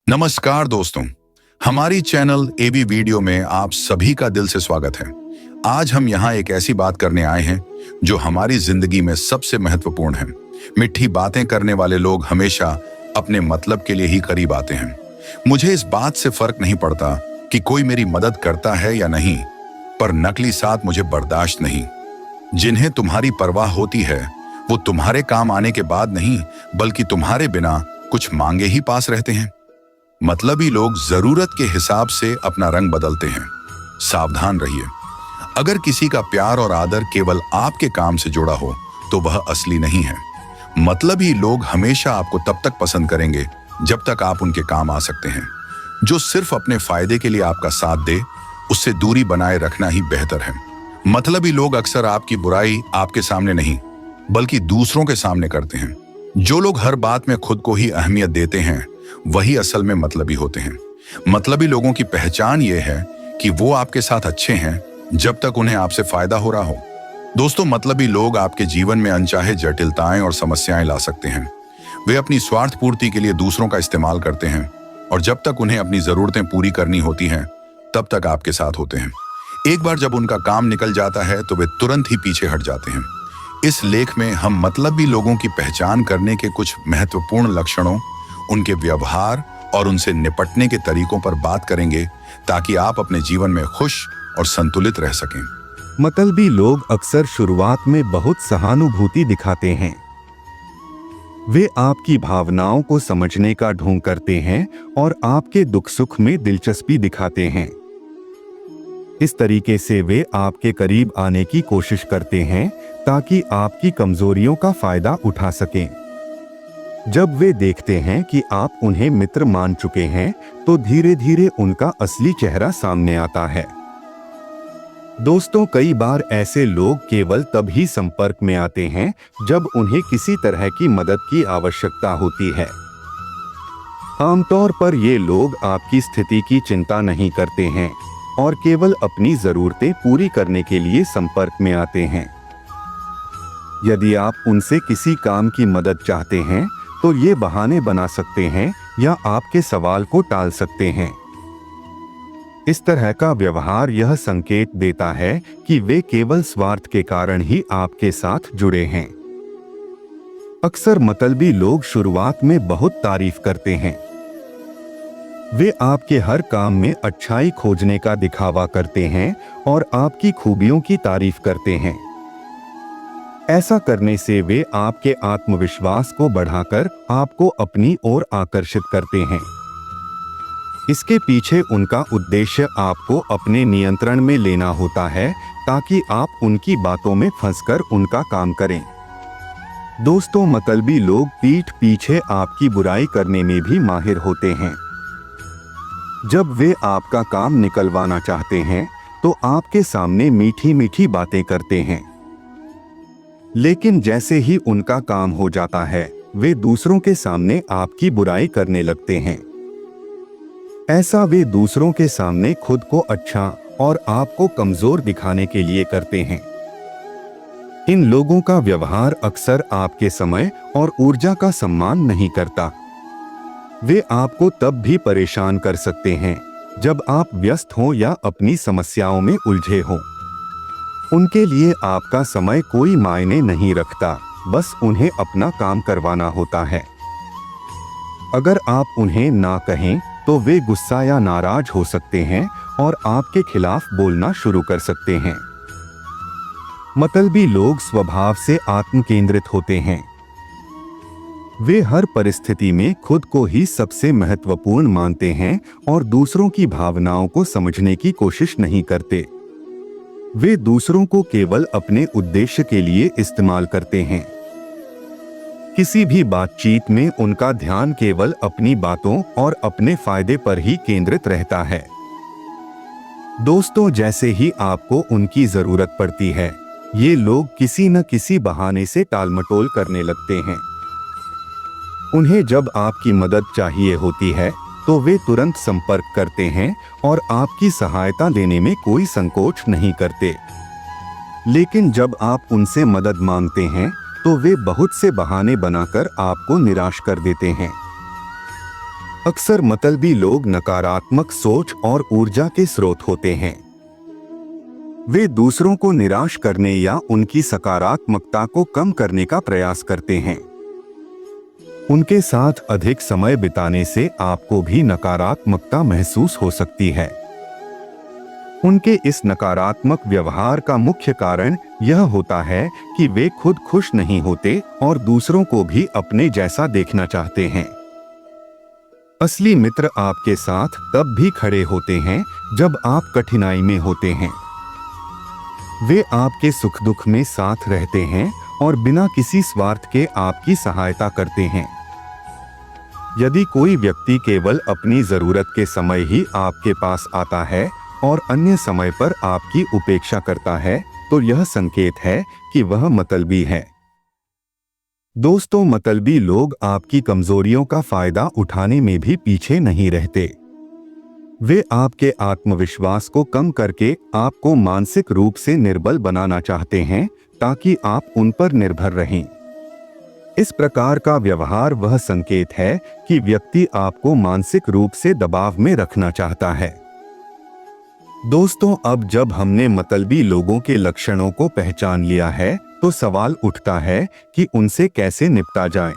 नमस्कार दोस्तों, हमारी चैनल एबी वीडियो में आप सभी का दिल से स्वागत है। आज हम यहाँ एक ऐसी बात करने आए हैं जो हमारी जिंदगी में सबसे महत्वपूर्ण है। मीठी बातें करने वाले लोग हमेशा अपने मतलब के लिए ही करीब आते हैं। मुझे इस बात से फर्क नहीं पड़ता कि कोई मेरी मदद करता है या नहीं, पर नकली साथ मुझे बर्दाश्त नहीं। जिन्हें तुम्हारी परवाह होती है वो तुम्हारे काम आने के बाद नहीं, बल्कि तुम्हारे बिना कुछ मांगे ही पास रहते हैं। मतलबी लोग जरूरत के हिसाब से अपना रंग बदलते हैं। सावधान रहिए। अगर किसी का प्यार और आदर केवल आपके काम से जुड़ा हो तो वह असली नहीं है। मतलबी लोग हमेशा आपको तब तक पसंद करेंगे जब तक आप उनके काम आ सकते हैं। जो सिर्फ अपने फायदे के लिए आपका साथ दे, उससे दूरी बनाए रखना ही बेहतर है। मतलबी लोग अक्सर आपकी बुराई आपके सामने नहीं, बल्कि दूसरों के सामने करते हैं। जो लोग हर बात में खुद को ही अहमियत देते हैं वही असल में मतलबी होते हैं। मतलबी लोगों की पहचान यह है कि वो आपके साथ अच्छे हैं जब तक उन्हें आपसे फायदा हो रहा हो। दोस्तों, मतलबी लोग आपके जीवन में अनचाहे जटिलताएं और समस्याएं ला सकते हैं। वे अपनी स्वार्थ पूर्ति के लिए दूसरों का इस्तेमाल करते हैं और जब तक उन्हें अपनी जरूरतें पूरी करनी होती हैं तब तक आपके साथ होते हैं। एक बार जब उनका काम निकल जाता है तो वे तुरंत ही पीछे हट जाते हैं। इस लेख में हम मतलबी लोगों की पहचान करने के कुछ महत्वपूर्ण लक्षणों, उनके व्यवहार और उनसे निपटने के तरीकों पर बात करेंगे ताकि आप अपने जीवन में खुश और संतुलित रह सकें। मतलबी लोग अक्सर शुरुआत में बहुत सहानुभूति दिखाते हैं। वे आपकी भावनाओं को समझने का ढोंग करते हैं और आपके दुख सुख में दिलचस्पी दिखाते हैं। इस तरीके से वे आपके करीब आने की कोशिश करते हैं ताकि आपकी कमजोरियों का फायदा उठा सकें। जब वे देखते हैं कि आप उन्हें मित्र मान चुके हैं तो धीरे धीरे उनका असली चेहरा सामने आता है। दोस्तों, कई बार ऐसे लोग केवल तभी संपर्क में आते हैं जब उन्हें किसी तरह की मदद की आवश्यकता होती है। आमतौर पर ये लोग आपकी स्थिति की चिंता नहीं करते हैं और केवल अपनी जरूरतें पूरी करने के लिए संपर्क में आते हैं। यदि आप उनसे किसी काम की मदद चाहते हैं तो ये बहाने बना सकते हैं या आपके सवाल को टाल सकते हैं। इस तरह का व्यवहार यह संकेत देता है कि वे केवल स्वार्थ के कारण ही आपके साथ जुड़े हैं। अक्सर मतलबी लोग शुरुआत में बहुत तारीफ करते हैं। वे आपके हर काम में अच्छाई खोजने का दिखावा करते हैं और आपकी खूबियों की तारीफ करते हैं। ऐसा करने से वे आपके आत्मविश्वास को बढ़ाकर आपको अपनी ओर आकर्षित करते हैं। इसके पीछे उनका उद्देश्य आपको अपने नियंत्रण में लेना होता है ताकि आप उनकी बातों में फंसकर उनका काम करें। दोस्तों, मतलबी लोग पीठ पीछे आपकी बुराई करने में भी माहिर होते हैं। जब वे आपका काम निकलवाना चाहते हैं तो आपके सामने मीठी मीठी बातें करते हैं, लेकिन जैसे ही उनका काम हो जाता है वे दूसरों के सामने आपकी बुराई करने लगते हैं। ऐसा वे दूसरों के सामने खुद को अच्छा और आपको कमजोर दिखाने के लिए करते हैं। इन लोगों का व्यवहार अक्सर आपके समय और ऊर्जा का सम्मान नहीं करता। वे आपको तब भी परेशान कर सकते हैं जब आप व्यस्त हों या अपनी समस्याओं में उलझे हों। उनके लिए आपका समय कोई मायने नहीं रखता, बस उन्हें अपना काम करवाना होता है। अगर आप उन्हें ना कहें तो वे गुस्सा या नाराज हो सकते हैं और आपके खिलाफ बोलना शुरू कर सकते हैं। मतलबी लोग स्वभाव से आत्म केंद्रित होते हैं। वे हर परिस्थिति में खुद को ही सबसे महत्वपूर्ण मानते हैं और दूसरों की भावनाओं को समझने की कोशिश नहीं करते। वे दूसरों को केवल अपने उद्देश्य के लिए इस्तेमाल करते हैं। किसी भी बातचीत में उनका ध्यान केवल अपनी बातों और अपने फायदे पर ही केंद्रित रहता है। दोस्तों, जैसे ही आपको उनकी जरूरत पड़ती है ये लोग किसी न किसी बहाने से टालमटोल करने लगते हैं। उन्हें जब आपकी मदद चाहिए होती है तो वे तुरंत संपर्क करते हैं और आपकी सहायता देने में कोई संकोच नहीं करते। लेकिन जब आप उनसे मदद मांगते हैं तो वे बहुत से बहाने बनाकर आपको निराश कर देते हैं। अक्सर मतलबी लोग नकारात्मक सोच और ऊर्जा के स्रोत होते हैं। वे दूसरों को निराश करने या उनकी सकारात्मकता को कम करने का प्रयास करते हैं। उनके साथ अधिक समय बिताने से आपको भी नकारात्मकता महसूस हो सकती है। उनके इस नकारात्मक व्यवहार का मुख्य कारण यह होता है कि वे खुद खुश नहीं होते और दूसरों को भी अपने जैसा देखना चाहते हैं। असली मित्र आपके साथ तब भी खड़े होते हैं जब आप कठिनाई में होते हैं। वे आपके सुख दुख में साथ रहते हैं और बिना किसी स्वार्थ के आपकी सहायता करते हैं। यदि कोई व्यक्ति केवल अपनी जरूरत के समय ही आपके पास आता है और अन्य समय पर आपकी उपेक्षा करता है, तो यह संकेत है कि वह मतलबी है। दोस्तों, मतलबी लोग आपकी कमजोरियों का फायदा उठाने में भी पीछे नहीं रहते। वे आपके आत्मविश्वास को कम करके आपको मानसिक रूप से निर्बल बनाना चाहते हैं ताकि आप उन पर निर्भर रहें। इस प्रकार का व्यवहार वह संकेत है कि व्यक्ति आपको मानसिक रूप से दबाव में रखना चाहता है। दोस्तों, अब जब हमने मतलबी लोगों के लक्षणों को पहचान लिया है, तो सवाल उठता है कि उनसे कैसे निपटा जाए।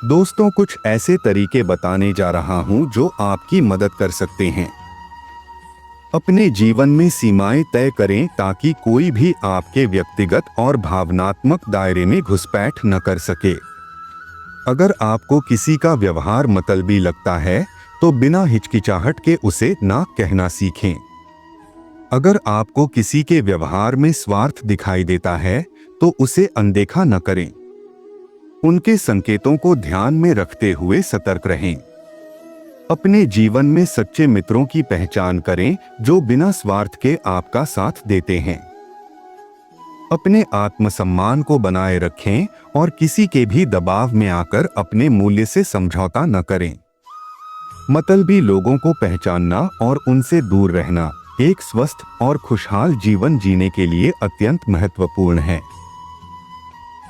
दोस्तों, कुछ ऐसे तरीके बताने जा रहा हूं जो आपकी मदद कर सकते हैं। अपने जीवन में सीमाएं तय करें ताकि कोई भी आपके व्यक्तिगत और भावनात्मक दायरे में घुसपैठ न कर सके। अगर आपको किसी का व्यवहार मतलबी लगता है, तो बिना हिचकिचाहट के उसे ना कहना सीखें। अगर आपको किसी के व्यवहार में स्वार्थ दिखाई देता है, तो उसे अनदेखा न करें। उनके संकेतों को ध्यान में रखते हुए सतर्क रहें। अपने जीवन में सच्चे मित्रों की पहचान करें जो बिना स्वार्थ के आपका साथ देते हैं। अपने आत्मसम्मान को बनाए रखें और किसी के भी दबाव में आकर अपने मूल्य से समझौता न करें। मतलबी लोगों को पहचानना और उनसे दूर रहना एक स्वस्थ और खुशहाल जीवन जीने के लिए अत्यंत महत्वपूर्ण है।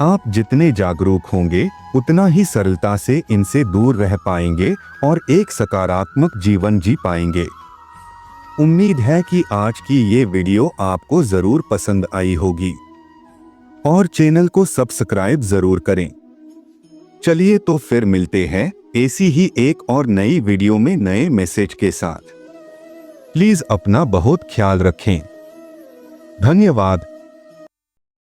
आप जितने जागरूक होंगे, उतना ही सरलता से इनसे दूर रह पाएंगे और एक सकारात्मक जीवन जी पाएंगे। उम्मीद है कि आज की ये वीडियो आपको जरूर पसंद आई होगी और चैनल को सब्सक्राइब जरूर करें। चलिए तो फिर मिलते हैं ऐसी ही एक और नई वीडियो में नए मैसेज के साथ। प्लीज अपना बहुत ख्याल रखें। धन्यवाद।